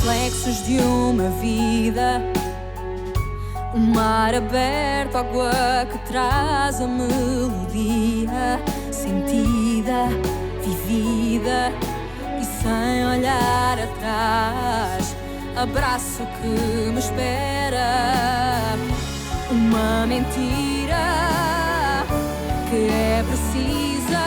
reflexos de uma vida. O mar aberto, água que traz a melodia sentida, vivida e sem olhar atrás. Abraço que me espera. Uma mentira que é precisa.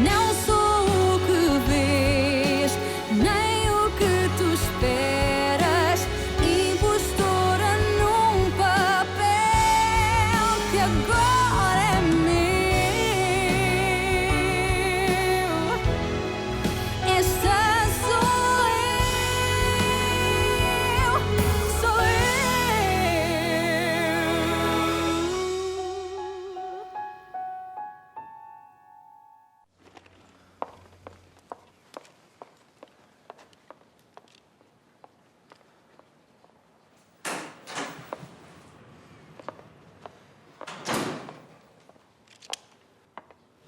Não sou o que vês, nem o que tu esperas. Impostora num papel que agora é meu. Esta sou eu, sou eu.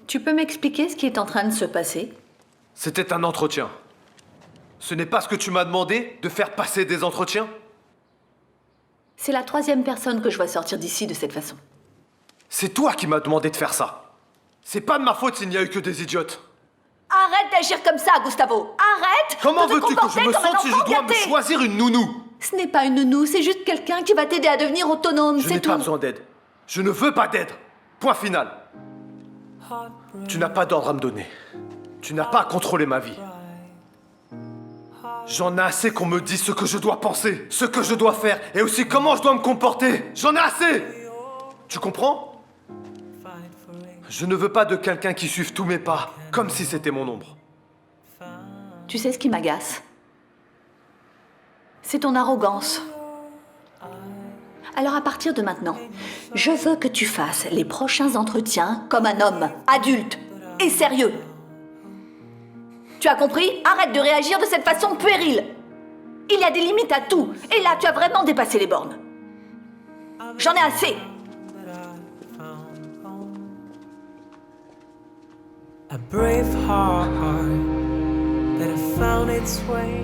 Tu peux m'expliquer ce qui est en train de se passer? C'était un entretien. Ce n'est pas ce que tu m'as demandé, de faire passer des entretiens? C'est la troisième personne que je vois sortir d'ici de cette façon. C'est toi qui m'as demandé de faire ça. C'est pas de ma faute s'il n'y a eu que des idiotes. Arrête d'agir comme ça, Gustavo. Arrête. Comment de te veux-tu que je comporter me comme un sente si je enfant dois me gâté. choisir une nounou? Ce n'est pas une nounou, c'est juste quelqu'un qui va t'aider à devenir autonome, Je c'est n'ai tout. pas besoin d'aide. Je ne veux pas d'aide. Point final. Tu n'as pas d'ordre à me donner. Tu n'as pas à contrôler ma vie. J'en ai assez qu'on me dise ce que je dois penser, ce que je dois faire, et aussi comment je dois me comporter. J'en ai assez. Tu comprends? Je ne veux pas de quelqu'un qui suive tous mes pas, comme si c'était mon ombre. Tu sais ce qui m'agace? C'est ton arrogance. Alors à partir de maintenant, je veux que tu fasses les prochains entretiens comme un homme adulte et sérieux. Tu as compris? Arrête de réagir de cette façon puérile. Il y a des limites à tout, et là tu as vraiment dépassé les bornes. J'en ai assez. A brave heart that have found its way.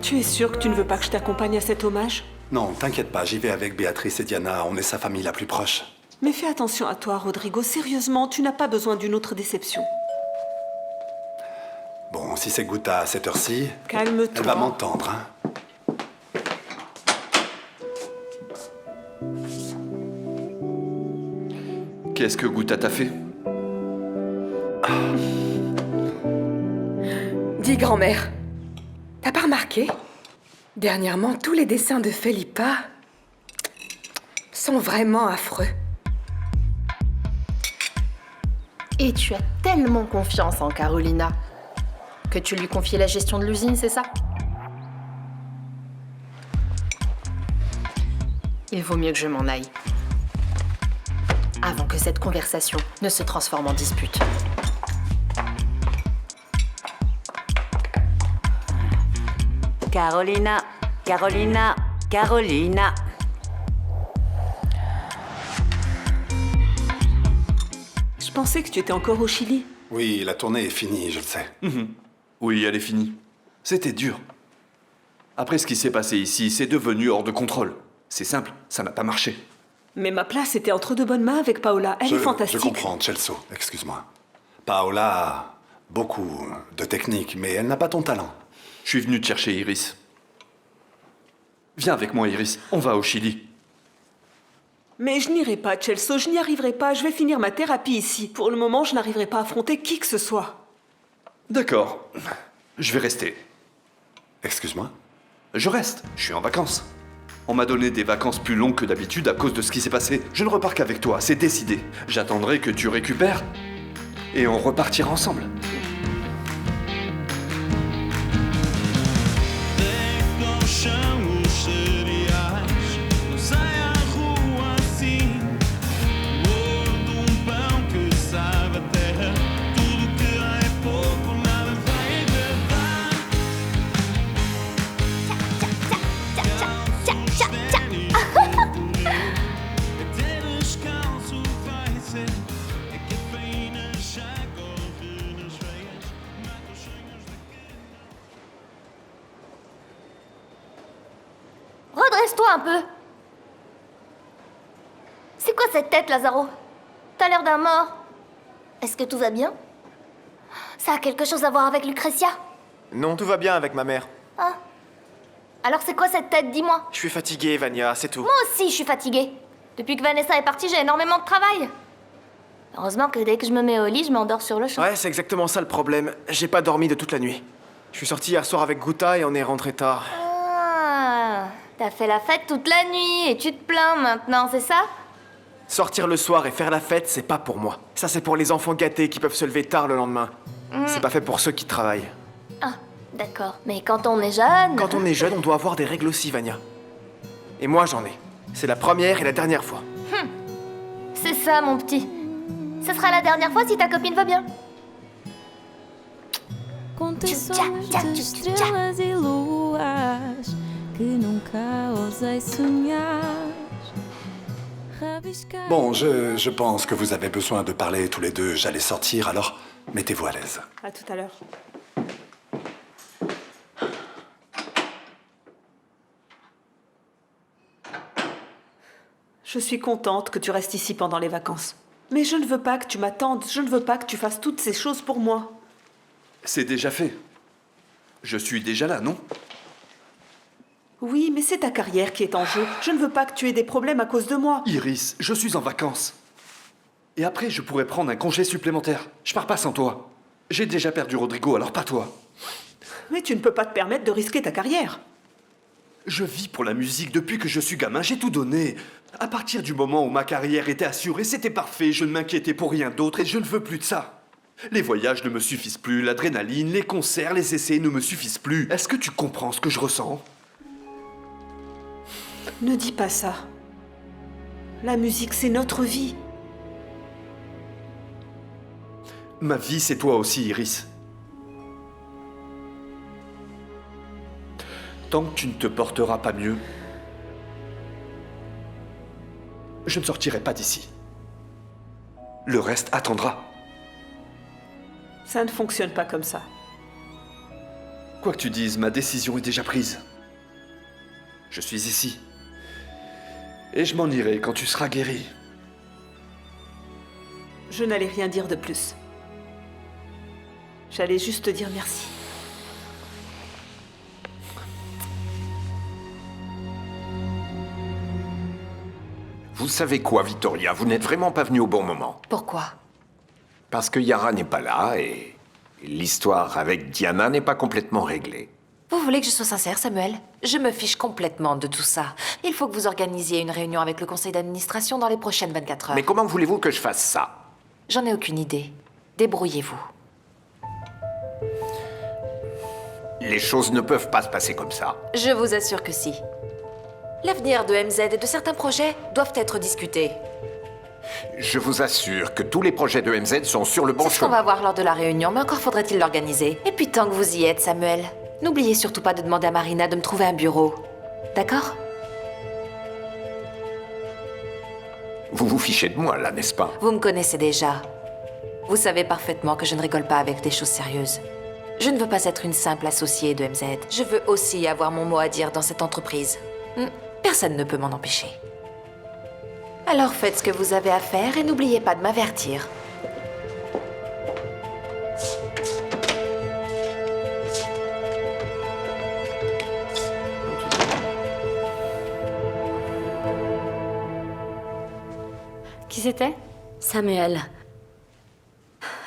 Tu es sûr que tu ne veux pas que je t'accompagne à cet hommage? Non, t'inquiète pas, j'y vais avec Béatrice et Diana, on est sa famille la plus proche. Mais fais attention à toi, Rodrigo. Sérieusement, tu n'as pas besoin d'une autre déception. Bon, si c'est Guta à cette heure-ci, Calme-toi. elle va m'entendre, hein. Qu'est-ce que Guta t'a fait? Dis, grand-mère, t'as pas remarqué? Dernièrement, tous les dessins de Felipa sont vraiment affreux. Et tu as tellement confiance en Carolina que tu lui confies la gestion de l'usine, c'est ça? Il vaut mieux que je m'en aille. Avant que cette conversation ne se transforme en dispute. Carolina, Carolina, Carolina. Je pensais que tu étais encore au Chili. Oui, la tournée est finie, je le sais. Oui, elle est finie. C'était dur. Après ce qui s'est passé ici, c'est devenu hors de contrôle. C'est simple, ça n'a pas marché. Mais ma place était entre de bonnes mains avec Paola. Elle est fantastique. Je comprends, Celso, excuse-moi. Paola a beaucoup de technique, mais elle n'a pas ton talent. Je suis venu te chercher, Iris. Viens avec moi, Iris. On va au Chili. Mais je n'irai pas, Celso, je n'y arriverai pas. Je vais finir ma thérapie ici. Pour le moment, je n'arriverai pas à affronter qui que ce soit. D'accord. Je vais rester. Excuse-moi? Je reste. Je suis en vacances. On m'a donné des vacances plus longues que d'habitude à cause de ce qui s'est passé. Je ne repars qu'avec toi, c'est décidé. J'attendrai que tu récupères et on repartira ensemble. redresse-toi un peu. C'est quoi cette tête, Lazaro? T'as l'air d'un mort. Est-ce que tout va bien? Ça a quelque chose à voir avec Lucretia? Non, tout va bien avec ma mère. Ah. Alors c'est quoi cette tête, dis-moi? Je suis fatigué, Vania, c'est tout. Moi aussi, je suis fatiguée. Depuis que Vanessa est partie, j'ai énormément de travail. Heureusement que dès que je me mets au lit, je m'endors sur le champ. Ouais, c'est exactement ça le problème. J'ai pas dormi de toute la nuit. Je suis sorti hier soir avec Guta et on est rentré tard. Ah, t'as fait la fête toute la nuit et tu te plains maintenant, c'est ça? Sortir le soir et faire la fête, c'est pas pour moi. Ça, c'est pour les enfants gâtés qui peuvent se lever tard le lendemain. C'est pas fait pour ceux qui travaillent. Ah, d'accord. Mais quand on est jeune... Quand on est jeune, on doit avoir des règles aussi, Vania. Et moi, j'en ai. C'est la première et la dernière fois. C'est ça, mon petit. Ce sera la dernière fois si ta copine veut bien. Contei sonhos de estrelas e luas que nunca osei sonhar. Rabiscar. Bon, je pense que vous avez besoin de parler tous les deux. J'allais sortir, alors mettez-vous à l'aise. À tout à l'heure. Je suis contente que tu restes ici pendant les vacances. Mais je ne veux pas que tu m'attendes, je ne veux pas que tu fasses toutes ces choses pour moi. C'est déjà fait. Je suis déjà là, non? Oui, mais c'est ta carrière qui est en jeu. Je ne veux pas que tu aies des problèmes à cause de moi. Iris, je suis en vacances. Et après, je pourrais prendre un congé supplémentaire. Je pars pas sans toi. J'ai déjà perdu Rodrigo, alors pas toi. Mais tu ne peux pas te permettre de risquer ta carrière. Je vis pour la musique depuis que je suis gamin, j'ai tout donné. À partir du moment où ma carrière était assurée, c'était parfait, je ne m'inquiétais pour rien d'autre et je ne veux plus de ça. Les voyages ne me suffisent plus, l'adrénaline, les concerts, les essais ne me suffisent plus. Est-ce que tu comprends ce que je ressens? Ne dis pas ça. La musique, c'est notre vie. Ma vie, c'est toi aussi, Iris. Tant que tu ne te porteras pas mieux, je ne sortirai pas d'ici. Le reste attendra. Ça ne fonctionne pas comme ça. Quoi que tu dises, ma décision est déjà prise. Je suis ici. Et je m'en irai quand tu seras guéri. Je n'allais rien dire de plus. J'allais juste te dire merci. Vous savez quoi, Victoria? Vous n'êtes vraiment pas venue au bon moment. Pourquoi? Parce que Yara n'est pas là et l'histoire avec Diana n'est pas complètement réglée. Vous voulez que je sois sincère, Samuel? Je me fiche complètement de tout ça. Il faut que vous organisiez une réunion avec le conseil d'administration dans les prochaines 24 heures. Mais comment voulez-vous que je fasse ça? J'en ai aucune idée. Débrouillez-vous. Les choses ne peuvent pas se passer comme ça. Je vous assure que si. L'avenir de MZ et de certains projets doivent être discutés. Je vous assure que tous les projets de MZ sont sur le bon C'est ce qu'on chemin. va voir lors de la réunion, mais encore faudrait-il l'organiser. Et puis tant que vous y êtes, Samuel, n'oubliez surtout pas de demander à Marina de me trouver un bureau. D'accord? Vous vous fichez de moi, là, n'est-ce pas? Vous me connaissez déjà. Vous savez parfaitement que je ne rigole pas avec des choses sérieuses. Je ne veux pas être une simple associée de MZ. Je veux aussi avoir mon mot à dire dans cette entreprise. Personne ne peut m'en empêcher. Alors faites ce que vous avez à faire et n'oubliez pas de m'avertir. Qui c'était? Samuel.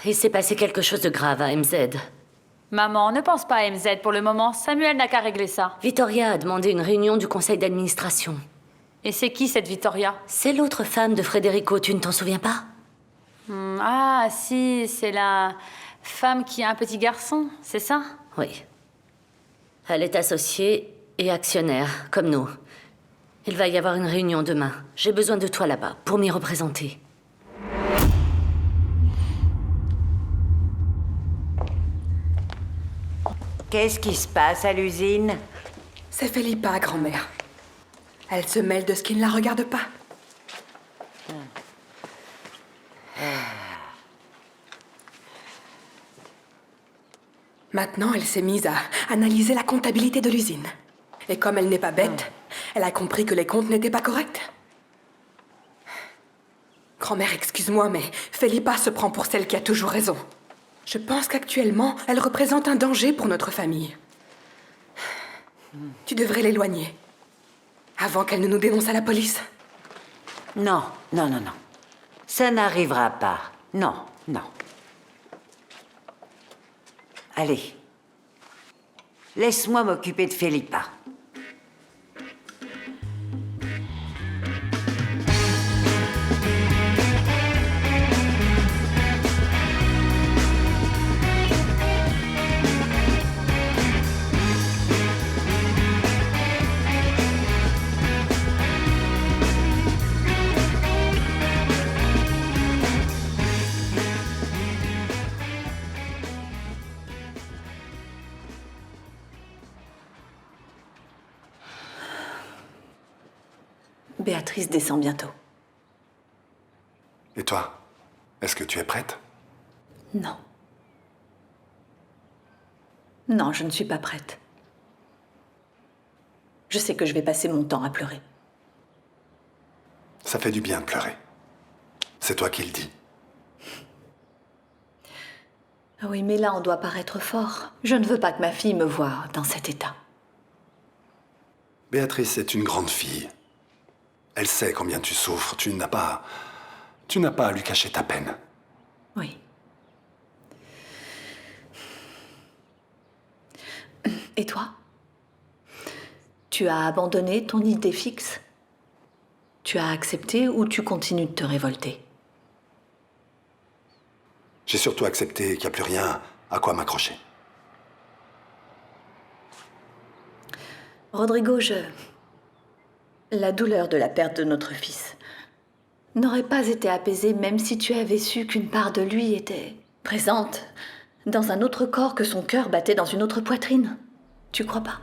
Il s'est passé quelque chose de grave à MZ. Maman, ne pense pas à MZ pour le moment. Samuel n'a qu'à régler ça. Victoria a demandé une réunion du conseil d'administration. Et c'est qui cette Victoria? C'est l'autre femme de Federico, tu ne t'en souviens pas? Ah, si, c'est la femme qui a un petit garçon, c'est ça? Oui. Elle est associée et actionnaire, comme nous. Il va y avoir une réunion demain. J'ai besoin de toi là-bas, pour m'y représenter. Qu'est-ce qui se passe à l'usine? C'est Felipa, grand-mère. Elle se mêle de ce qui ne la regarde pas. Maintenant, elle s'est mise à analyser la comptabilité de l'usine. Et comme elle n'est pas bête, Elle a compris que les comptes n'étaient pas corrects. Grand-mère, excuse-moi, mais Felipa se prend pour celle qui a toujours raison. Je pense qu'actuellement, elle représente un danger pour notre famille. Tu devrais l'éloigner. Avant qu'elle ne nous dénonce à la police. Non, non, non, non. Ça n'arrivera pas. Non, non. Allez. Laisse-moi m'occuper de Felipa. Béatrice descend bientôt. Et toi, est-ce que tu es prête? Non. Non, je ne suis pas prête. Je sais que je vais passer mon temps à pleurer. Ça fait du bien de pleurer. C'est toi qui le dis. Ah oui, mais là, on doit paraître fort. Je ne veux pas que ma fille me voie dans cet état. Béatrice est une grande fille. Elle sait combien tu souffres. Tu n'as pas à lui cacher ta peine. Oui. Et toi? Tu as abandonné ton idée fixe? Tu as accepté ou tu continues de te révolter? J'ai surtout accepté qu'il n'y a plus rien à quoi m'accrocher. Rodrigo, la douleur de la perte de notre fils n'aurait pas été apaisée même si tu avais su qu'une part de lui était présente dans un autre corps, que son cœur battait dans une autre poitrine. Tu crois pas?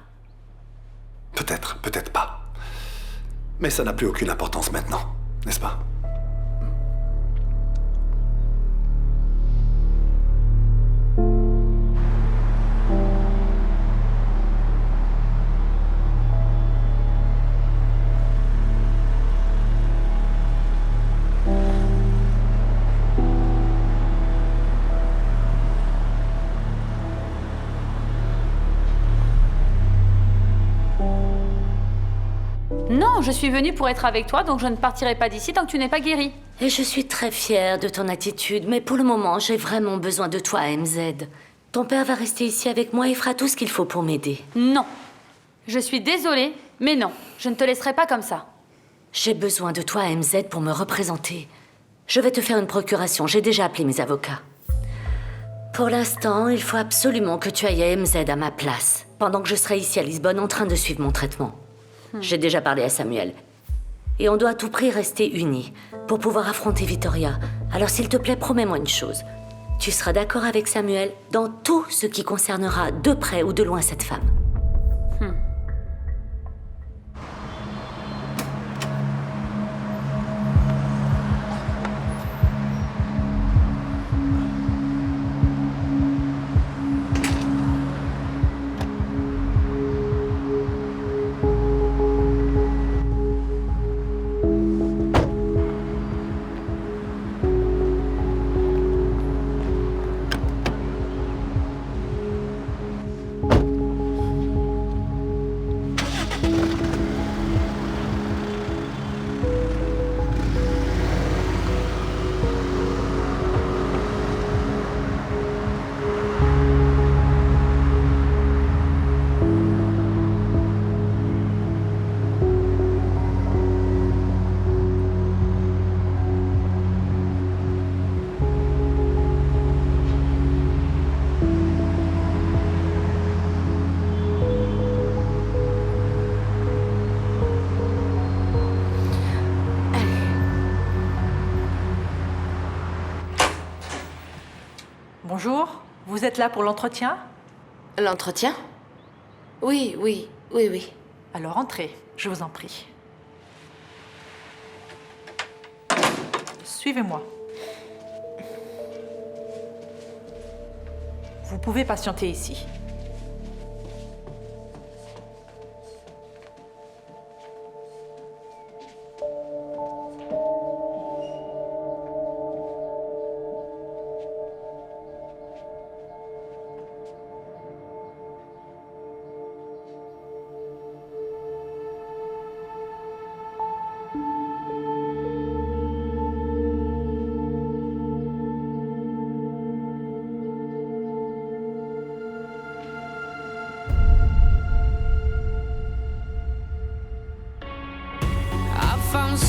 Peut-être, peut-être pas. Mais ça n'a plus aucune importance maintenant, n'est-ce pas? Non, je suis venue pour être avec toi, donc je ne partirai pas d'ici tant que tu n'es pas guérie. Et je suis très fière de ton attitude, mais pour le moment, j'ai vraiment besoin de toi, MZ. Ton père va rester ici avec moi et fera tout ce qu'il faut pour m'aider. Non. Je suis désolée, mais non. Je ne te laisserai pas comme ça. J'ai besoin de toi, MZ, pour me représenter. Je vais te faire une procuration, j'ai déjà appelé mes avocats. Pour l'instant, il faut absolument que tu ailles à MZ à ma place, pendant que je serai ici à Lisbonne en train de suivre mon traitement. J'ai déjà parlé à Samuel. Et on doit à tout prix rester unis pour pouvoir affronter Vittoria. Alors s'il te plaît, promets-moi une chose. Tu seras d'accord avec Samuel dans tout ce qui concernera de près ou de loin cette femme. Bonjour, vous êtes là pour l'entretien? L'entretien? Oui, oui, oui, oui. Alors entrez, je vous en prie. Suivez-moi. Vous pouvez patienter ici.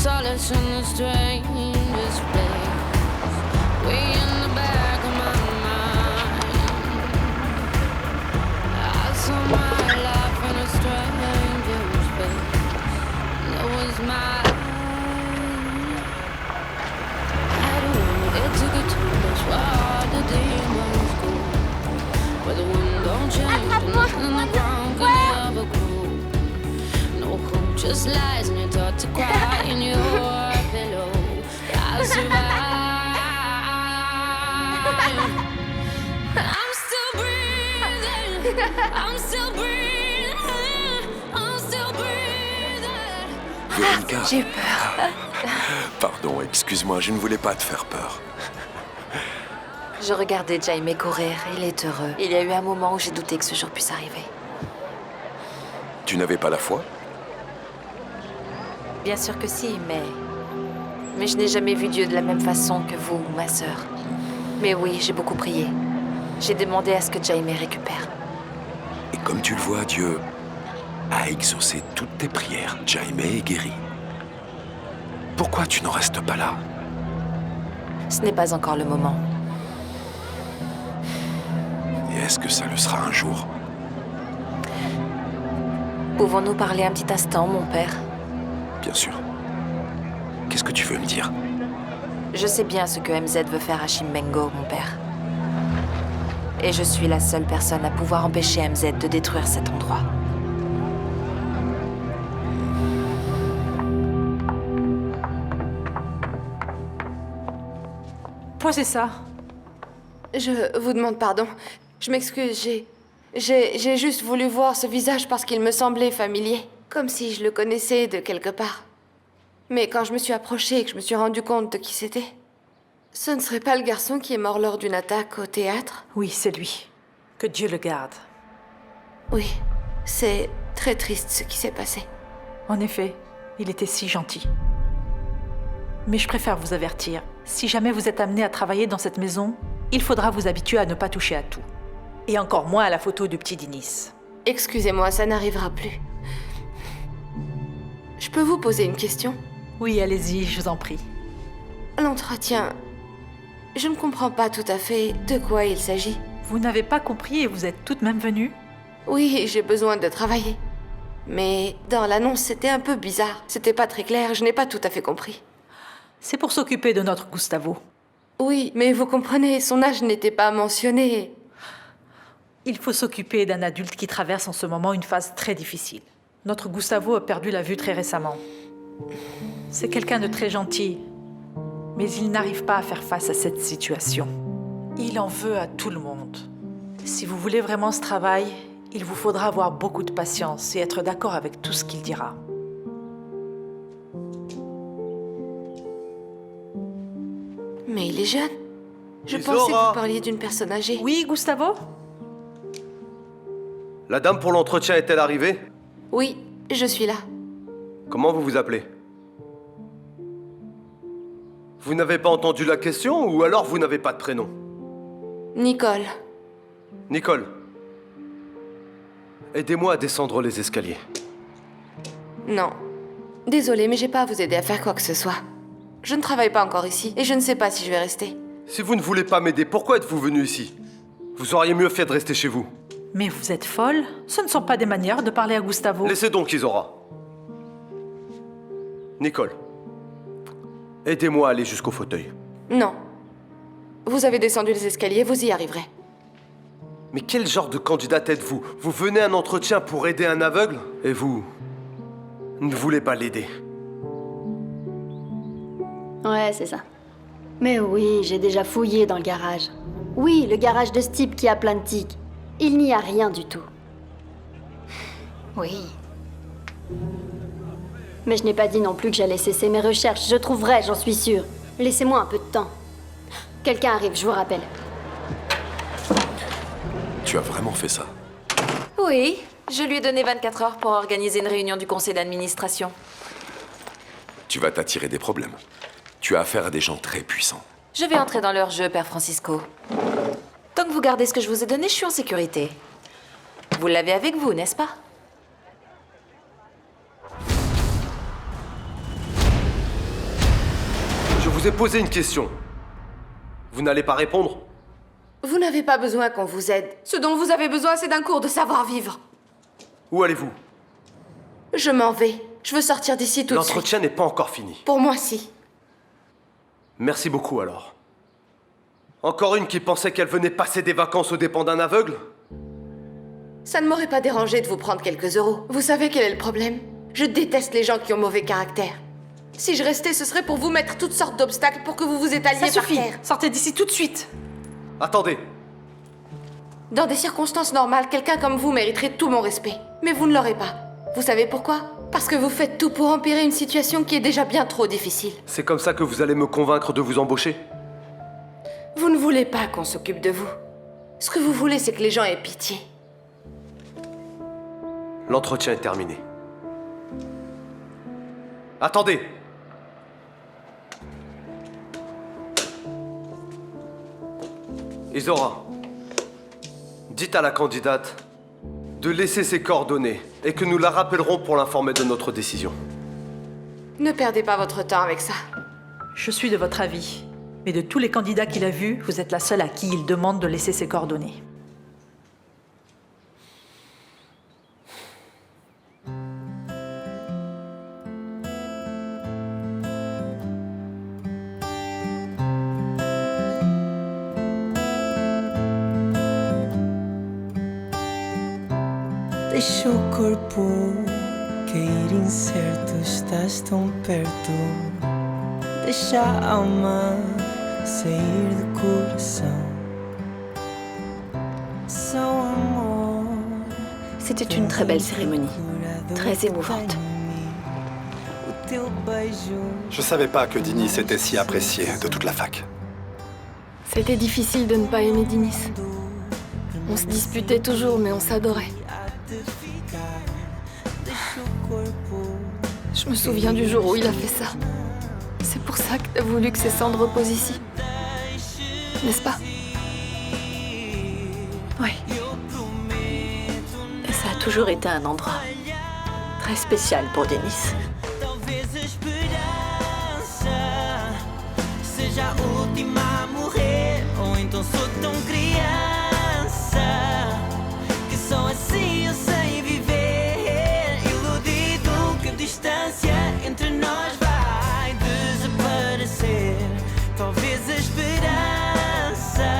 solace in the strangest place. Way in the back of my mind, I saw my life in a stranger's face. That was mine. I don't know, it took a too much. Where all the demons go? Where the wind don't change and nothing in the ground can ever grow. No hope, just lies, and you're taught to cry in your pillow. I'll survive. I'm still breathing. I'm still breathing. I'm still breathing. Véronica. J'ai eu peur. Pardon, excuse-moi, je ne voulais pas te faire peur. Je regardais Jaime courir, il est heureux. Il y a eu un moment où j'ai douté que ce jour puisse arriver. Tu n'avais pas la foi? Bien sûr que si, mais je n'ai jamais vu Dieu de la même façon que vous, ma sœur. Mais oui, j'ai beaucoup prié. J'ai demandé à ce que Jaime récupère. Et comme tu le vois, Dieu a exaucé toutes tes prières. Jaime est guéri. Pourquoi tu n'en restes pas là? Ce n'est pas encore le moment. Et est-ce que ça le sera un jour? Pouvons-nous parler un petit instant, mon père? Bien sûr. Qu'est-ce que tu veux me dire? Je sais bien ce que MZ veut faire à Chimbengo, mon père. Et je suis la seule personne à pouvoir empêcher MZ de détruire cet endroit. Posez ça. Je vous demande pardon. Je m'excuse, j'ai juste voulu voir ce visage parce qu'il me semblait familier. Comme si je le connaissais de quelque part. Mais quand je me suis approchée et que je me suis rendu compte de qui c'était, ce ne serait pas le garçon qui est mort lors d'une attaque au théâtre? Oui, c'est lui. Que Dieu le garde. Oui, c'est très triste ce qui s'est passé. En effet, il était si gentil. Mais je préfère vous avertir. Si jamais vous êtes amené à travailler dans cette maison, il faudra vous habituer à ne pas toucher à tout. Et encore moins à la photo du petit Dinis. Excusez-moi, ça n'arrivera plus. Je peux vous poser une question? Oui, allez-y, je vous en prie. L'entretien... Je ne comprends pas tout à fait de quoi il s'agit. Vous n'avez pas compris et vous êtes tout de même venue? Oui, j'ai besoin de travailler. Mais dans l'annonce, c'était un peu bizarre. C'était pas très clair, je n'ai pas tout à fait compris. C'est pour s'occuper de notre Gustavo. Oui, mais vous comprenez, son âge n'était pas mentionné. Il faut s'occuper d'un adulte qui traverse en ce moment une phase très difficile. Notre Gustavo a perdu la vue très récemment. C'est quelqu'un de très gentil, mais il n'arrive pas à faire face à cette situation. Il en veut à tout le monde. Si vous voulez vraiment ce travail, il vous faudra avoir beaucoup de patience et être d'accord avec tout ce qu'il dira. Mais il est jeune. Je Isora. pensais que vous parliez d'une personne âgée. Oui, Gustavo? La dame pour l'entretien est-elle arrivée? Oui, je suis là. Comment vous vous appelez? Vous n'avez pas entendu la question ou alors vous n'avez pas de prénom? Nicole. Nicole. Aidez-moi à descendre les escaliers. Non. Désolée, mais j'ai pas à vous aider à faire quoi que ce soit. Je ne travaille pas encore ici et je ne sais pas si je vais rester. Si vous ne voulez pas m'aider, pourquoi êtes-vous venu ici? Vous auriez mieux fait de rester chez vous. Mais vous êtes folle? Ce ne sont pas des manières de parler à Gustavo. Laissez donc Isora. Nicole. Aidez-moi à aller jusqu'au fauteuil. Non. Vous avez descendu les escaliers, vous y arriverez. Mais quel genre de candidate êtes-vous? Vous venez à un entretien pour aider un aveugle? Et vous ne voulez pas l'aider? Ouais, c'est ça. Mais oui, j'ai déjà fouillé dans le garage. Oui, le garage de ce type qui a plein de tics. Il n'y a rien du tout. Oui. Mais je n'ai pas dit non plus que j'allais cesser mes recherches. Je trouverai, j'en suis sûre. Laissez-moi un peu de temps. Quelqu'un arrive, je vous rappelle. Tu as vraiment fait ça? Oui, je lui ai donné 24 heures pour organiser une réunion du conseil d'administration. Tu vas t'attirer des problèmes. Tu as affaire à des gens très puissants. Je vais entrer dans leur jeu, Père Francisco. Tant que vous gardez ce que je vous ai donné, je suis en sécurité. Vous l'avez avec vous, n'est-ce pas? vous ai posé une question. Vous n'allez pas répondre? Vous n'avez pas besoin qu'on vous aide. Ce dont vous avez besoin, c'est d'un cours de savoir-vivre. Où allez-vous? Je m'en vais. Je veux sortir d'ici tout de suite. L'entretien n'est pas encore fini. Pour moi, si. Merci beaucoup alors. Encore une qui pensait qu'elle venait passer des vacances aux dépens d'un aveugle? Ça ne m'aurait pas dérangé de vous prendre quelques euros. Vous savez quel est le problème? Je déteste les gens qui ont mauvais caractère. Si je restais, ce serait pour vous mettre toutes sortes d'obstacles pour que vous vous étaliez Ça par suffit. terre. Sortez d'ici tout de suite. Attendez. Dans des circonstances normales, quelqu'un comme vous mériterait tout mon respect. Mais vous ne l'aurez pas. Vous savez pourquoi? Parce que vous faites tout pour empirer une situation qui est déjà bien trop difficile. C'est comme ça que vous allez me convaincre de vous embaucher? Vous ne voulez pas qu'on s'occupe de vous. Ce que vous voulez, c'est que les gens aient pitié. L'entretien est terminé. Attendez! Isora, dites à la candidate de laisser ses coordonnées et que nous la rappellerons pour l'informer de notre décision. Ne perdez pas votre temps avec ça. Je suis de votre avis. Mais de tous les candidats qu'il a vus, vous êtes la seule à qui il demande de laisser ses coordonnées. Deixa o corpo cair incerto, estás tão perto. Deixa a alma sair do coração. Só amor. C'était une très belle cérémonie, très émouvante. O teu beijo. Je savais pas que Dinis était si apprécié de toute la fac. C'était difficile de ne pas aimer Dinis. On se disputait toujours, mais on s'adorait. Je me souviens du jour où il a fait ça. C'est pour ça que t'as voulu que ses cendres reposent ici. N'est-ce pas? Oui. Et ça a toujours été un endroit très spécial pour Denis. Seja a última a morrer, ou então sou tão criança que só assim eu sei viver. Iludido que a distância entre nós vai desaparecer. Talvez a esperança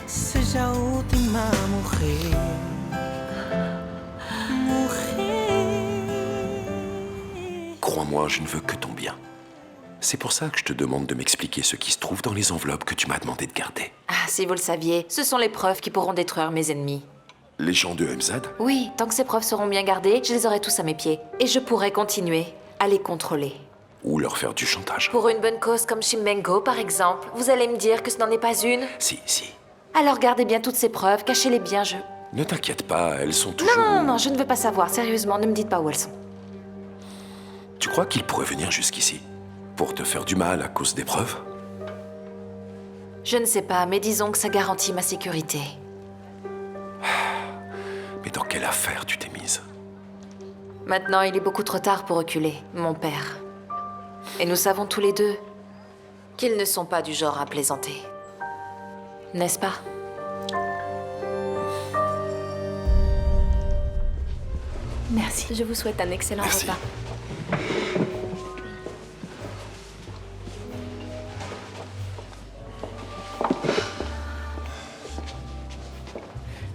seja a última a morrer. Crois-moi, je ne veux que ton bien. C'est pour ça que je te demande de m'expliquer ce qui se trouve dans les enveloppes que tu m'as demandé de garder. Ah, si vous le saviez, ce sont les preuves qui pourront détruire mes ennemis. Les gens de MZ? Oui, tant que ces preuves seront bien gardées, je les aurai tous à mes pieds. Et je pourrai continuer à les contrôler. Ou leur faire du chantage. Pour une bonne cause comme Chimbengo, par exemple, vous allez me dire que ce n'en est pas une? Si. Alors gardez bien toutes ces preuves, cachez-les bien, Ne t'inquiète pas, elles sont toujours... Non, je ne veux pas savoir, sérieusement, ne me dites pas où elles sont. Tu crois qu'ils pourraient venir jusqu'ici? Pour te faire du mal à cause des preuves? Je ne sais pas, mais disons que ça garantit ma sécurité. Mais dans quelle affaire tu t'es mise? Maintenant, il est beaucoup trop tard pour reculer, mon père. Et nous savons tous les deux qu'ils ne sont pas du genre à plaisanter. N'est-ce pas? Merci. Je vous souhaite un excellent repas.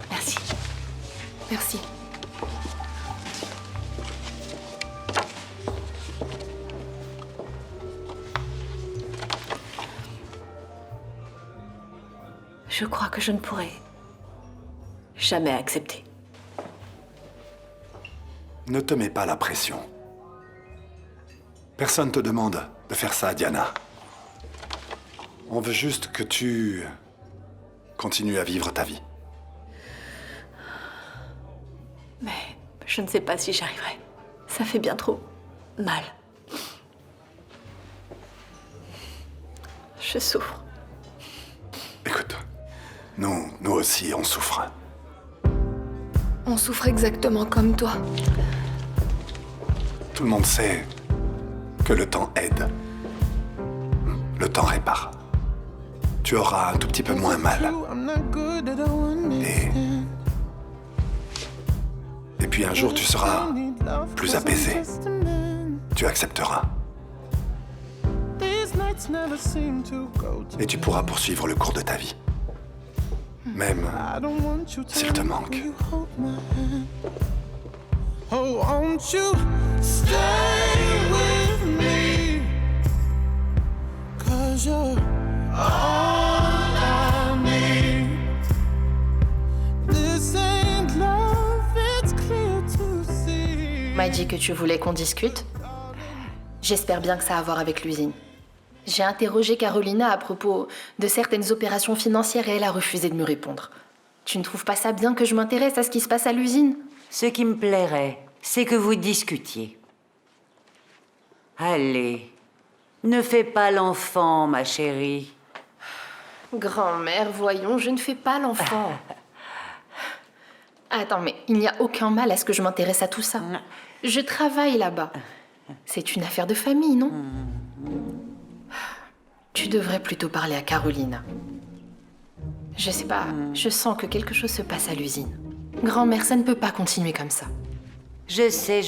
Merci. Merci. Je crois que je ne pourrai jamais accepter. Ne te mets pas la pression. Personne te demande de faire ça, Diana. On veut juste que tu continues à vivre ta vie. Mais je ne sais pas si j'arriverai. Ça fait bien trop mal. Je souffre. Écoute, nous aussi, on souffre. On souffre exactement comme toi. Tout le monde sait que le temps aide. Le temps répare. Tu auras un tout petit peu moins mal. Et puis un jour, tu seras plus apaisé. Tu accepteras. Et tu pourras poursuivre le cours de ta vie. Même s'il te manque. Oh, won't you stay with me? 'Cause you're all I need. This ain't love, it's clear to see. M'a dit que tu voulais qu'on discute. J'espère bien que ça a à voir avec l'usine. J'ai interrogé Carolina à propos de certaines opérations financières et elle a refusé de me répondre. Tu ne trouves pas ça bien que je m'intéresse à ce qui se passe à l'usine? Ce qui me plairait, c'est que vous discutiez. Allez, ne fais pas l'enfant, ma chérie. Grand-mère, voyons, je ne fais pas l'enfant. Attends, mais il n'y a aucun mal à ce que je m'intéresse à tout ça. Je travaille là-bas. C'est une affaire de famille, non? Tu devrais plutôt parler à Carolina. Je sais pas, je sens que quelque chose se passe à l'usine. Grand-mère, ça ne peut pas continuer comme ça. Je sais.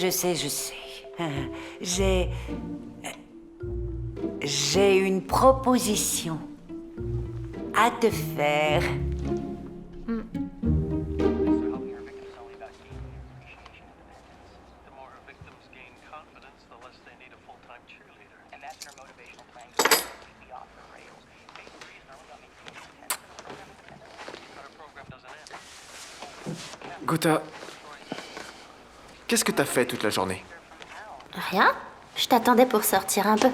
J'ai une proposition à te faire. Gouta, qu'est-ce que t'as fait toute la journée? Rien. Je t'attendais pour sortir un peu.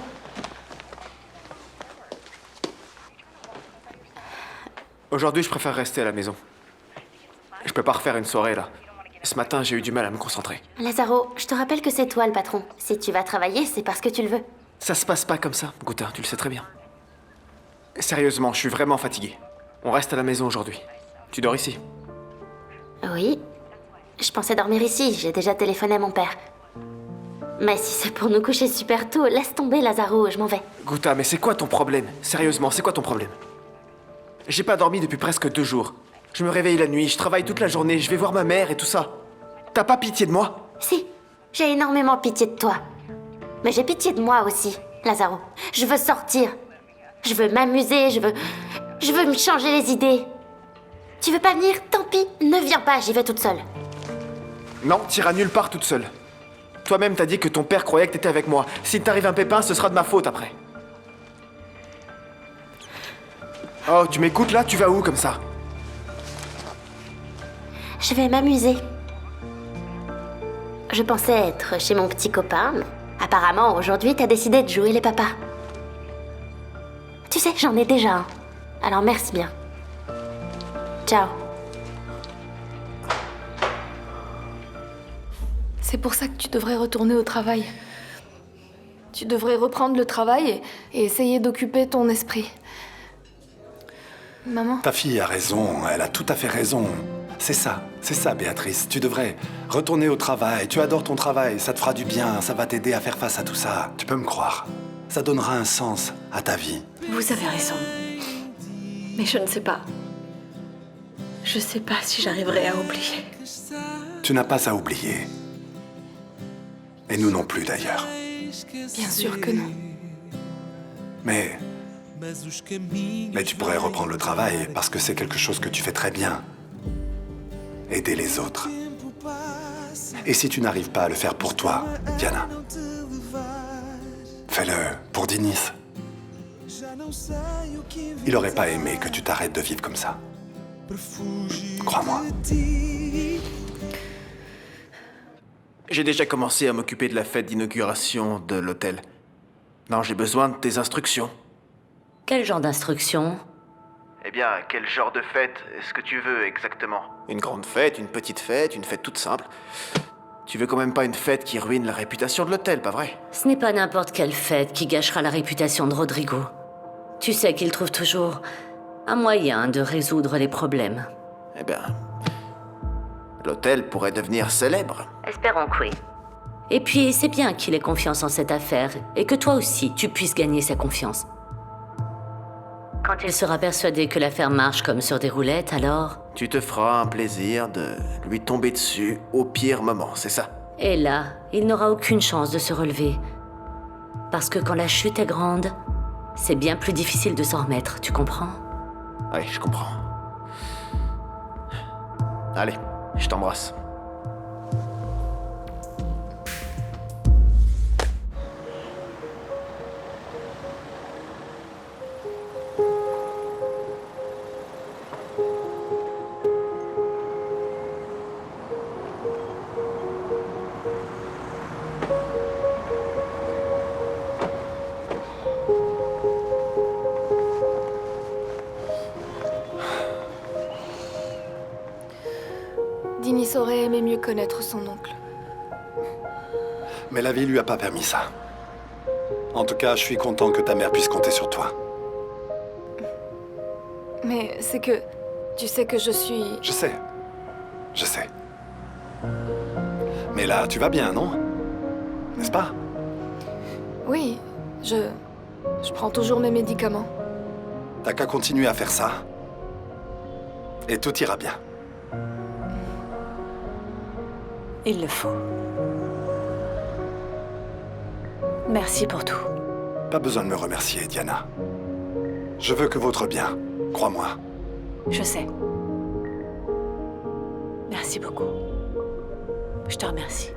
Aujourd'hui, je préfère rester à la maison. Je peux pas refaire une soirée, là. Ce matin, j'ai eu du mal à me concentrer. Lazaro, je te rappelle que c'est toi le patron. Si tu vas travailler, c'est parce que tu le veux. Ça se passe pas comme ça, Gouta, tu le sais très bien. Sérieusement, je suis vraiment fatigué. On reste à la maison aujourd'hui. Tu dors ici? Oui. Je pensais dormir ici, j'ai déjà téléphoné à mon père. Mais si c'est pour nous coucher super tôt, laisse tomber Lazaro, je m'en vais. Gouta, mais c'est quoi ton problème? Sérieusement, c'est quoi ton problème? J'ai pas dormi depuis presque 2 jours. Je me réveille la nuit, je travaille toute la journée, je vais voir ma mère et tout ça. T'as pas pitié de moi? Si, j'ai énormément pitié de toi. Mais j'ai pitié de moi aussi, Lazaro. Je veux sortir. Je veux m'amuser, je veux me changer les idées. Tu veux pas venir? Tant pis, ne viens pas, j'y vais toute seule. Non, t'iras nulle part toute seule. Toi-même t'as dit que ton père croyait que t'étais avec moi. S'il t'arrive un pépin, ce sera de ma faute après. Oh, tu m'écoutes là? Tu vas où comme ça? Je vais m'amuser. Je pensais être chez mon petit copain, mais apparemment aujourd'hui t'as décidé de jouer les papas. Tu sais, j'en ai déjà un. Alors merci bien. Ciao. C'est pour ça que tu devrais retourner au travail. Tu devrais reprendre le travail et essayer d'occuper ton esprit. Maman? Ta fille a raison, elle a tout à fait raison. C'est ça, Béatrice. Tu devrais retourner au travail. Tu adores ton travail, ça te fera du bien, ça va t'aider à faire face à tout ça. Tu peux me croire. Ça donnera un sens à ta vie. Vous avez raison. Mais je ne sais pas. Je sais pas si j'arriverai à oublier. Tu n'as pas à oublier. Et nous non plus d'ailleurs. Bien sûr que non. Mais tu pourrais reprendre le travail parce que c'est quelque chose que tu fais très bien. Aider les autres. Et si tu n'arrives pas à le faire pour toi, Diana, fais-le pour Dinis. Il aurait pas aimé que tu t'arrêtes de vivre comme ça. Crois-moi. J'ai déjà commencé à m'occuper de la fête d'inauguration de l'hôtel. Non, j'ai besoin de tes instructions. Quel genre d'instructions? Eh bien, quel genre de fête est-ce que tu veux exactement? Une grande fête, une petite fête, une fête toute simple? Tu veux quand même pas une fête qui ruine la réputation de l'hôtel, pas vrai? Ce n'est pas n'importe quelle fête qui gâchera la réputation de Rodrigo. Tu sais qu'il trouve toujours un moyen de résoudre les problèmes. Eh bien, l'hôtel pourrait devenir célèbre. Espérons que oui. Et puis, c'est bien qu'il ait confiance en cette affaire et que toi aussi, tu puisses gagner sa confiance. Quand il sera persuadé que l'affaire marche comme sur des roulettes, alors... Tu te feras un plaisir de lui tomber dessus au pire moment, c'est ça? Et là, il n'aura aucune chance de se relever. Parce que quand la chute est grande, c'est bien plus difficile de s'en remettre, tu comprends? Oui, je comprends. Allez, je t'embrasse. Dinis aurait aimé mieux connaître son oncle. Mais la vie lui a pas permis ça. En tout cas, je suis content que ta mère puisse compter sur toi. Mais c'est que... Tu sais que je suis... Je sais. Je sais. Mais là, tu vas bien, non? N'est-ce pas? Oui, je prends toujours mes médicaments. T'as qu'à continuer à faire ça. Et tout ira bien. Il le faut. Merci pour tout. Pas besoin de me remercier, Diana. Je veux que votre bien, crois-moi. Je sais. Merci beaucoup. Je te remercie.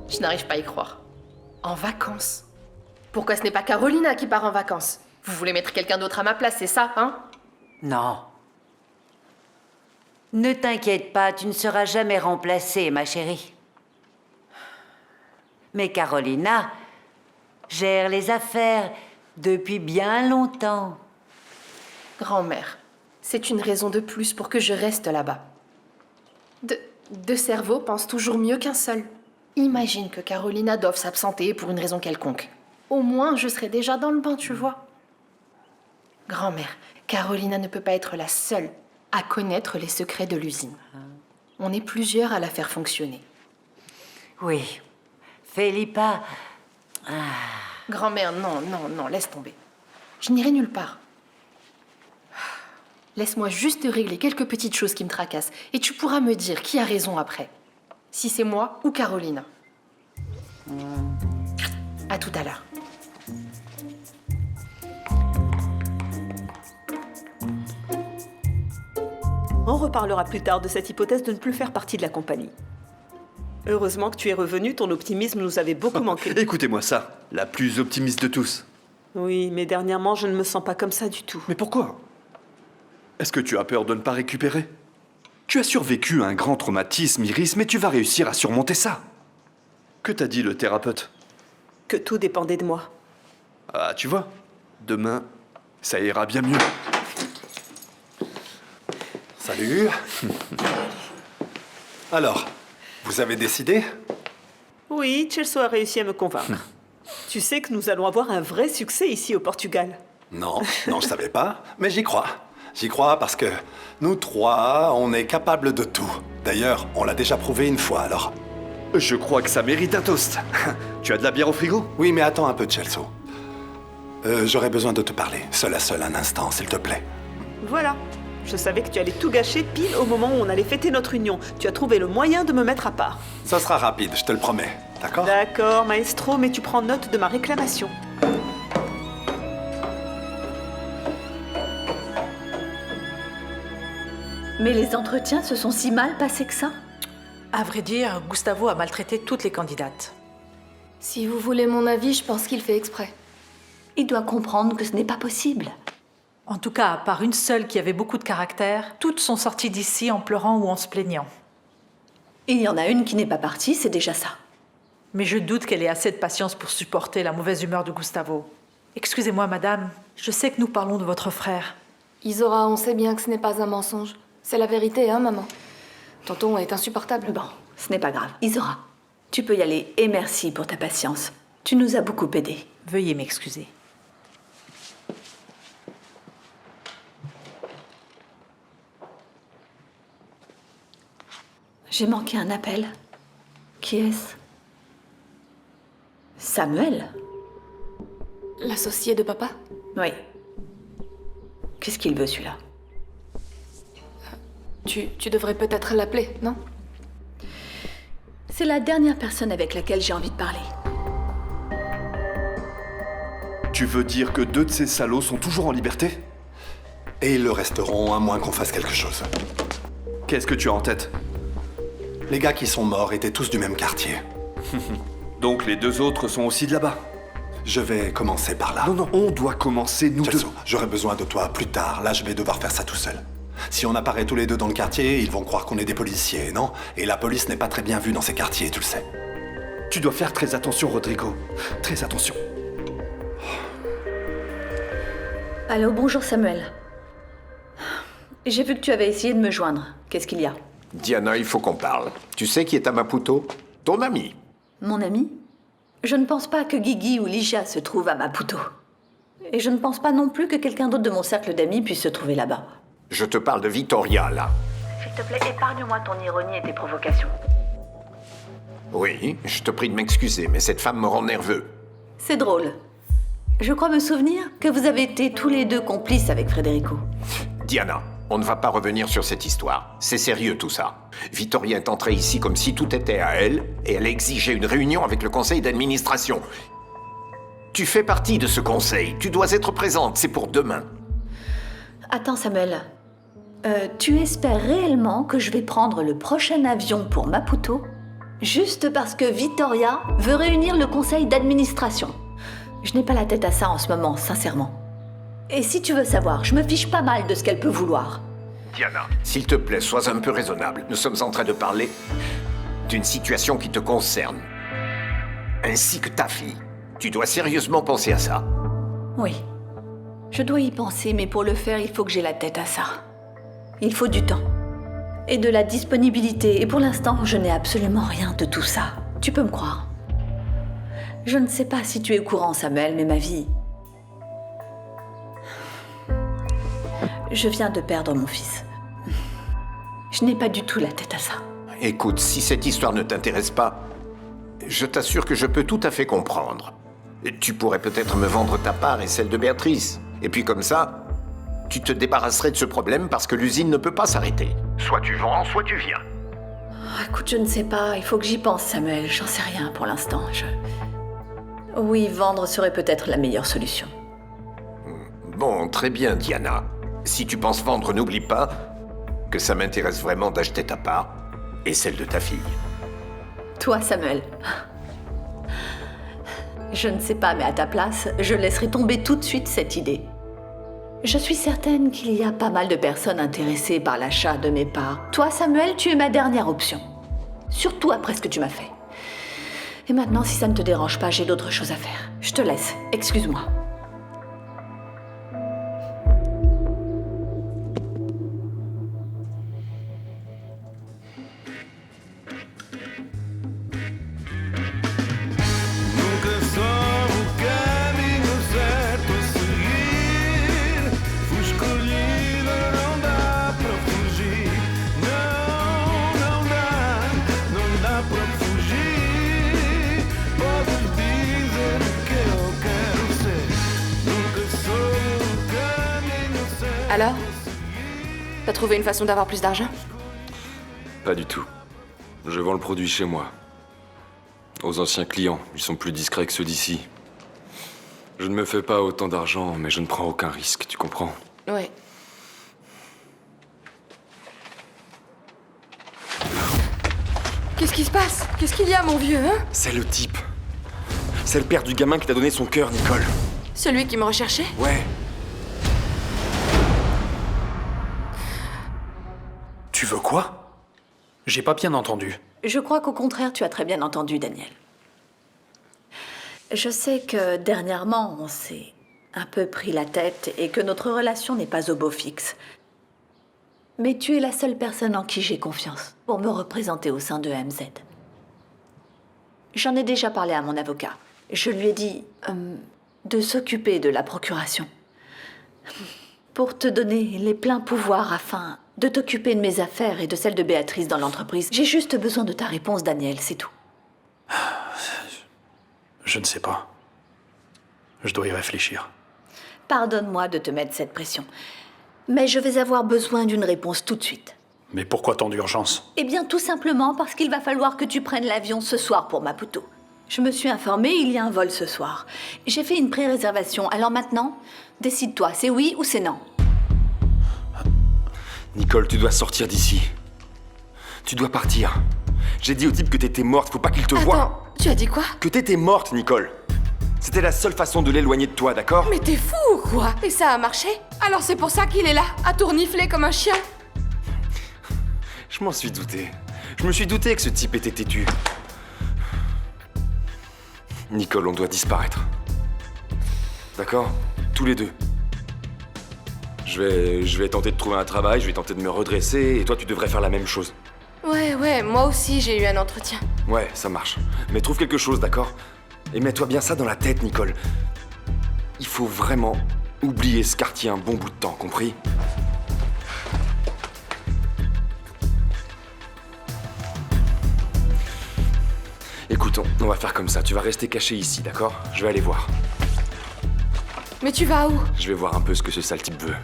Je n'arrive pas à y croire. En vacances? Pourquoi ce n'est pas Carolina qui part en vacances? Vous voulez mettre quelqu'un d'autre à ma place, c'est ça, hein? Non. Ne t'inquiète pas, tu ne seras jamais remplacée, ma chérie. Mais Carolina gère les affaires depuis bien longtemps. Grand-mère, c'est une raison de plus pour que je reste là-bas. Deux cerveaux pensent toujours mieux qu'un seul. Imagine que Carolina doive s'absenter pour une raison quelconque. Au moins, je serai déjà dans le bain, tu vois. Grand-mère, Carolina ne peut pas être la seule à connaître les secrets de l'usine. On est plusieurs à la faire fonctionner. Oui. Felipa... Grand-mère, non, laisse tomber. Je n'irai nulle part. Laisse-moi juste régler quelques petites choses qui me tracassent et tu pourras me dire qui a raison après. Si c'est moi ou Carolina. À tout à l'heure. On reparlera plus tard de cette hypothèse de ne plus faire partie de la compagnie. Heureusement que tu es revenu, ton optimisme nous avait beaucoup manqué. Écoutez-moi ça, la plus optimiste de tous. Oui, mais dernièrement, je ne me sens pas comme ça du tout. Mais pourquoi? Est-ce que tu as peur de ne pas récupérer? Tu as survécu à un grand traumatisme, Iris, mais tu vas réussir à surmonter ça. Que t'a dit le thérapeute? Que tout dépendait de moi. Ah, tu vois, demain, ça ira bien mieux. Salut. Alors, vous avez décidé? Oui, Chelsea a réussi à me convaincre. Tu sais que nous allons avoir un vrai succès ici au Portugal. Non, je savais pas, mais j'y crois. J'y crois parce que nous trois, on est capables de tout. D'ailleurs, on l'a déjà prouvé une fois, alors... Je crois que ça mérite un toast. Tu as de la bière au frigo? Oui, mais attends un peu, Chelsea. J'aurais besoin de te parler, seul à seul un instant, s'il te plaît. Voilà. Je savais que tu allais tout gâcher pile au moment où on allait fêter notre union. Tu as trouvé le moyen de me mettre à part. Ça sera rapide, je te le promets. D'accord? D'accord, maestro, mais tu prends note de ma réclamation. Mais les entretiens se sont si mal passés que ça? À vrai dire, Gustavo a maltraité toutes les candidates. Si vous voulez mon avis, je pense qu'il fait exprès. Il doit comprendre que ce n'est pas possible. En tout cas, à part une seule qui avait beaucoup de caractère, toutes sont sorties d'ici en pleurant ou en se plaignant. Et il y en a une qui n'est pas partie, c'est déjà ça. Mais je doute qu'elle ait assez de patience pour supporter la mauvaise humeur de Gustavo. Excusez-moi, madame, je sais que nous parlons de votre frère. Isora, on sait bien que ce n'est pas un mensonge. C'est la vérité, hein, maman? Tonton est insupportable. Bon, ce n'est pas grave. Isora, tu peux y aller et merci pour ta patience. Tu nous as beaucoup aidés. Veuillez m'excuser. J'ai manqué un appel. Qui est-ce? Samuel? L'associé de papa? Oui. Qu'est-ce qu'il veut, celui-là? Tu devrais peut-être l'appeler, non? C'est la dernière personne avec laquelle j'ai envie de parler. Tu veux dire que 2 de ces salauds sont toujours en liberté? Et ils le resteront, à moins qu'on fasse quelque chose. Qu'est-ce que tu as en tête? Les gars qui sont morts étaient tous du même quartier. Donc les 2 autres sont aussi de là-bas? Je vais commencer par là. Non, on doit commencer, nous deux. J'aurai besoin de toi plus tard. Là, je vais devoir faire ça tout seul. Si on apparaît tous les 2 dans le quartier, ils vont croire qu'on est des policiers, non? Et la police n'est pas très bien vue dans ces quartiers, tu le sais. Tu dois faire très attention, Rodrigo. Très attention. Allô, bonjour Samuel. J'ai vu que tu avais essayé de me joindre. Qu'est-ce qu'il y a? Diana, il faut qu'on parle. Tu sais qui est à Maputo? Ton ami. Mon ami? Je ne pense pas que Guigui ou Lisha se trouvent à Maputo. Et je ne pense pas non plus que quelqu'un d'autre de mon cercle d'amis puisse se trouver là-bas. Je te parle de Vittoria, là. S'il te plaît, épargne-moi ton ironie et tes provocations. Oui, je te prie de m'excuser, mais cette femme me rend nerveux. C'est drôle. Je crois me souvenir que vous avez été tous les 2 complices avec Federico. Diana, on ne va pas revenir sur cette histoire. C'est sérieux tout ça. Vittoria est entrée ici comme si tout était à elle, et elle a exigé une réunion avec le conseil d'administration. Tu fais partie de ce conseil, tu dois être présente, c'est pour demain. Attends Samuel, tu espères réellement que je vais prendre le prochain avion pour Maputo juste parce que Vittoria veut réunir le conseil d'administration? Je n'ai pas la tête à ça en ce moment, sincèrement. Et si tu veux savoir, je me fiche pas mal de ce qu'elle peut vouloir. Diana, s'il te plaît, sois un peu raisonnable. Nous sommes en train de parler d'une situation qui te concerne. Ainsi que ta fille. Tu dois sérieusement penser à ça. Oui. Je dois y penser, mais pour le faire, il faut que j'ai la tête à ça. Il faut du temps. Et de la disponibilité. Et pour l'instant, je n'ai absolument rien de tout ça. Tu peux me croire. Je ne sais pas si tu es au courant, Samuel, mais ma vie... Je viens de perdre mon fils. Je n'ai pas du tout la tête à ça. Écoute, si cette histoire ne t'intéresse pas, je t'assure que je peux tout à fait comprendre. Tu pourrais peut-être me vendre ta part et celle de Béatrice. Et puis comme ça, tu te débarrasserais de ce problème parce que l'usine ne peut pas s'arrêter. Soit tu vends, soit tu viens. Écoute, je ne sais pas. Il faut que j'y pense, Samuel. J'en sais rien pour l'instant. Oui, vendre serait peut-être la meilleure solution. Bon, très bien, Diana. Si tu penses vendre, n'oublie pas que ça m'intéresse vraiment d'acheter ta part et celle de ta fille. Toi, Samuel. Je ne sais pas, mais à ta place, je laisserai tomber tout de suite cette idée. Je suis certaine qu'il y a pas mal de personnes intéressées par l'achat de mes parts. Toi, Samuel, tu es ma dernière option. Surtout après ce que tu m'as fait. Et maintenant, si ça ne te dérange pas, j'ai d'autres choses à faire. Je te laisse. Excuse-moi. Alors? T'as trouvé une façon d'avoir plus d'argent? Pas du tout. Je vends le produit chez moi. Aux anciens clients, ils sont plus discrets que ceux d'ici. Je ne me fais pas autant d'argent, mais je ne prends aucun risque, tu comprends? Ouais. Qu'est-ce qui se passe? Qu'est-ce qu'il y a, mon vieux, hein? C'est le type. C'est le père du gamin qui t'a donné son cœur, Nicole. Celui qui me recherchait? Ouais. Tu veux quoi? J'ai pas bien entendu. Je crois qu'au contraire, tu as très bien entendu, Daniel. Je sais que dernièrement, on s'est un peu pris la tête et que notre relation n'est pas au beau fixe. Mais tu es la seule personne en qui j'ai confiance pour me représenter au sein de MZ. J'en ai déjà parlé à mon avocat. Je lui ai dit de s'occuper de la procuration. Pour te donner les pleins pouvoirs afin de t'occuper de mes affaires et de celles de Béatrice dans l'entreprise. J'ai juste besoin de ta réponse, Daniel, c'est tout. Je ne sais pas. Je dois y réfléchir. Pardonne-moi de te mettre cette pression, mais je vais avoir besoin d'une réponse tout de suite. Mais pourquoi tant d'urgence? Eh bien, tout simplement parce qu'il va falloir que tu prennes l'avion ce soir pour Maputo. Je me suis informée, il y a un vol ce soir. J'ai fait une pré-réservation, alors maintenant, décide-toi, c'est oui ou c'est non. Nicole, tu dois sortir d'ici. Tu dois partir. J'ai dit au type que t'étais morte, faut pas qu'il te voie. Attends, tu as dit quoi? Que t'étais morte, Nicole. C'était la seule façon de l'éloigner de toi, d'accord? Mais t'es fou ou quoi? Et ça a marché? Alors c'est pour ça qu'il est là, à tournifler comme un chien? Je m'en suis douté. Je me suis douté que ce type était têtu. Nicole, on doit disparaître. D'accord? Tous les deux. Je vais tenter de trouver un travail, je vais tenter de me redresser, et toi tu devrais faire la même chose. Ouais, moi aussi j'ai eu un entretien. Ouais, ça marche. Mais trouve quelque chose, d'accord? Et mets-toi bien ça dans la tête, Nicole. Il faut vraiment oublier ce quartier un bon bout de temps, compris? Écoute, on va faire comme ça. Tu vas rester caché ici, d'accord? Je vais aller voir. Mais tu vas où? Je vais voir un peu ce que ce sale type veut.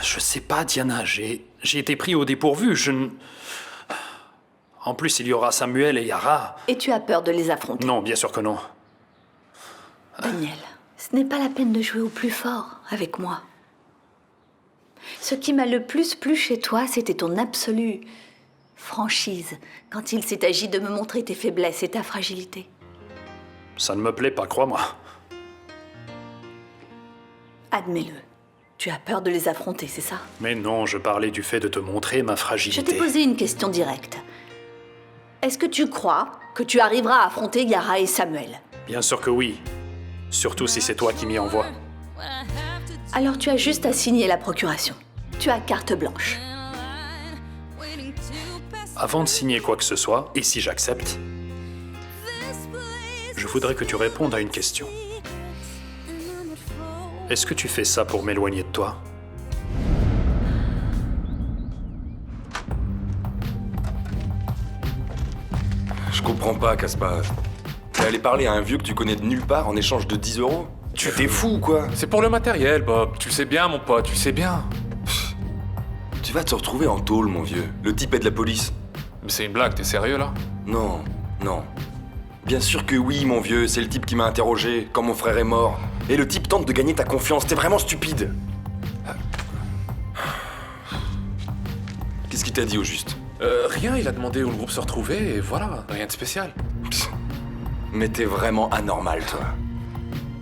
Je sais pas, Diana, j'ai été pris au dépourvu, En plus, il y aura Samuel et Yara. Et tu as peur de les affronter? Non, bien sûr que non. Daniel, ce n'est pas la peine de jouer au plus fort avec moi. Ce qui m'a le plus plu chez toi, c'était ton absolue franchise quand il s'est agi de me montrer tes faiblesses et ta fragilité. Ça ne me plaît pas, crois-moi. Admets-le. Tu as peur de les affronter, c'est ça? Mais non, je parlais du fait de te montrer ma Je fragilité. t'ai posé une question directe. Est-ce que tu crois que tu arriveras à affronter Yara et Samuel? Bien sûr que oui. Surtout si c'est toi qui m'y envoies. Alors tu as juste à signer la procuration. Tu as carte blanche. Avant de signer quoi que ce soit, et si j'accepte, je voudrais que tu répondes à une question. Est-ce que tu fais ça pour m'éloigner de toi? Je comprends pas, Caspar. T'es allé parler à un vieux que tu connais de nulle part en échange de 10 €? T'es fou ou quoi? C'est pour le matériel, Bob. Tu le sais bien, mon pote, tu le sais bien. Tu vas te retrouver en tôle, mon vieux. Le type est de la police. Mais c'est une blague, t'es sérieux là? Non. Bien sûr que oui, mon vieux. C'est le type qui m'a interrogé quand mon frère est mort. Et le type tente de gagner ta confiance. T'es vraiment stupide. Qu'est-ce qu'il t'a dit au juste? Rien, il a demandé où le groupe se retrouvait et voilà, rien de spécial. Mais t'es vraiment anormal, toi.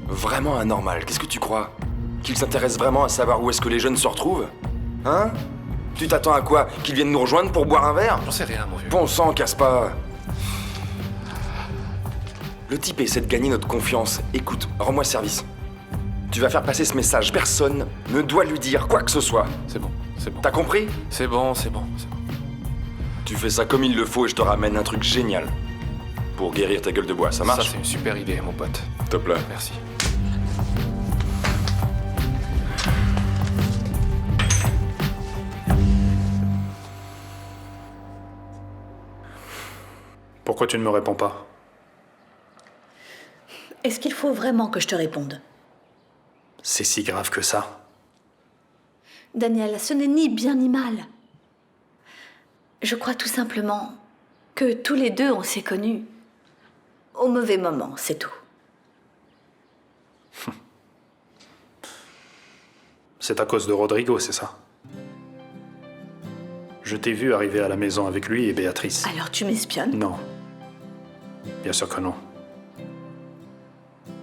Vraiment anormal. Qu'est-ce que tu crois? Qu'il s'intéresse vraiment à savoir où est-ce que les jeunes se retrouvent? Hein? Tu t'attends à quoi? Qu'ils viennent nous rejoindre pour boire un verre? J'en sais rien, mon vieux. Bon sang, casse pas. Le type essaie de gagner notre confiance. Écoute, rends-moi service. Tu vas faire passer ce message. Personne ne doit lui dire quoi que ce soit. C'est bon. T'as compris? C'est bon. Tu fais ça comme il le faut et je te ramène un truc génial. Pour guérir ta gueule de bois, ça marche? Ça, c'est une super idée, mon pote. Top là. Merci. Pourquoi tu ne me réponds pas? Est-ce qu'il faut vraiment que je te réponde? C'est si grave que ça? Daniel, ce n'est ni bien ni mal. Je crois tout simplement que tous les deux, on s'est connus au mauvais moment, c'est tout. C'est à cause de Rodrigo, c'est ça? Je t'ai vu arriver à la maison avec lui et Béatrice. Alors tu m'espionnes? Non. Bien sûr que non.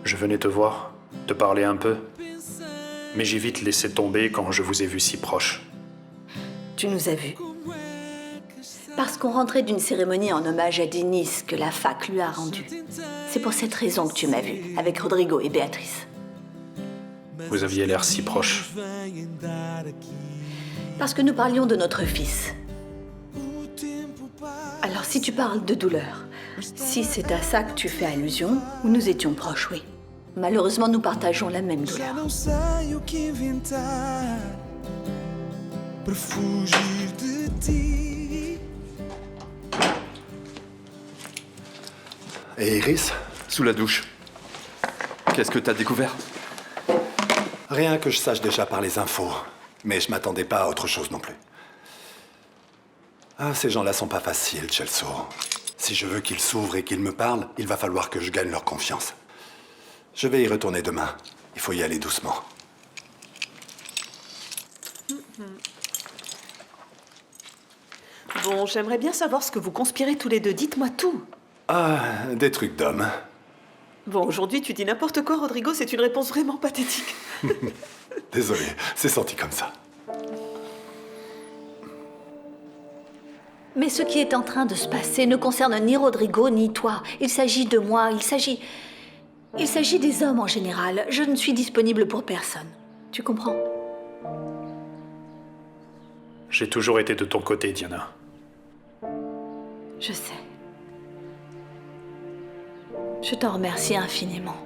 Je venais te voir, te parler un peu, mais j'ai vite laissé tomber quand je vous ai vus si proches. Tu nous as vus. Parce qu'on rentrait d'une cérémonie en hommage à Denis que la fac lui a rendue. C'est pour cette raison que tu m'as vue, avec Rodrigo et Béatrice. Vous aviez l'air si proche. Parce que nous parlions de notre fils. Alors si tu parles de douleur, si c'est à ça que tu fais allusion, nous étions proches, oui. Malheureusement, nous partageons la même douleur. Et Iris? Sous la douche. Qu'est-ce que t'as découvert? Rien que je sache déjà par les infos. Mais je m'attendais pas à autre chose non plus. Ah, ces gens-là sont pas faciles, Celso. Si je veux qu'ils s'ouvrent et qu'ils me parlent, il va falloir que je gagne leur confiance. Je vais y retourner demain. Il faut y aller doucement. Bon, j'aimerais bien savoir ce que vous conspirez tous les deux. Dites-moi tout. Ah, des trucs d'hommes. Bon, aujourd'hui, tu dis n'importe quoi, Rodrigo. C'est une réponse vraiment pathétique. Désolé, c'est senti comme ça. Mais ce qui est en train de se passer ne concerne ni Rodrigo ni toi. Il s'agit de moi, il s'agit des hommes en général. Je ne suis disponible pour personne. Tu comprends? J'ai toujours été de ton côté, Diana. Je sais. Je t'en remercie infiniment.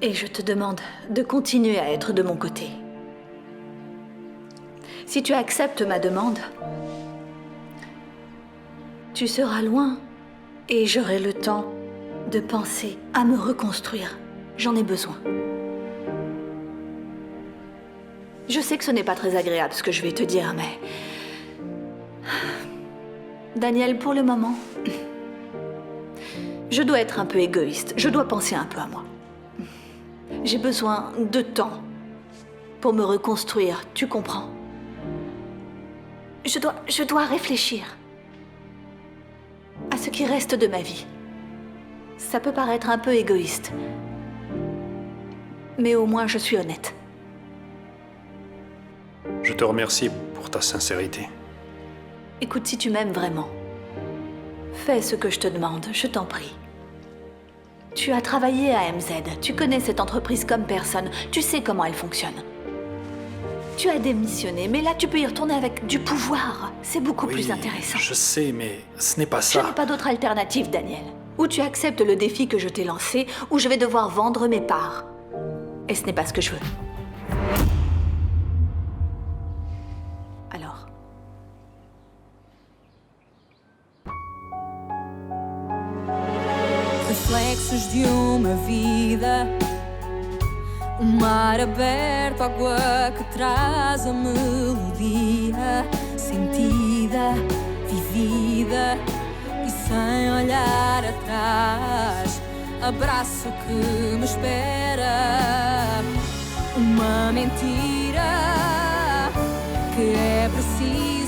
Et je te demande de continuer à être de mon côté. Si tu acceptes ma demande, tu seras loin et j'aurai le temps de penser à me reconstruire. J'en ai besoin. Je sais que ce n'est pas très agréable ce que je vais te dire, mais... Daniel, pour le moment, je dois être un peu égoïste. Je dois penser un peu à moi. J'ai besoin de temps pour me reconstruire, tu comprends? Je dois réfléchir à ce qui reste de ma vie. Ça peut paraître un peu égoïste, mais au moins je suis honnête. Je te remercie pour ta sincérité. Écoute, si tu m'aimes vraiment, fais ce que je te demande, je t'en prie. Tu as travaillé à MZ, tu connais cette entreprise comme personne, tu sais comment elle fonctionne. Tu as démissionné, mais là tu peux y retourner avec du pouvoir. C'est beaucoup plus intéressant. Je sais, mais ce n'est pas Je ça. n'ai pas d'autre alternative, Daniel. Ou tu acceptes le défi que je t'ai lancé, ou je vais devoir vendre mes parts. Et ce n'est pas ce que je veux. Alors. Reflexos de uma vida, mar aberto, água que traz a melodia, sentida, vivida e sem olhar atrás. Abraço que me espera, uma mentira que é preciso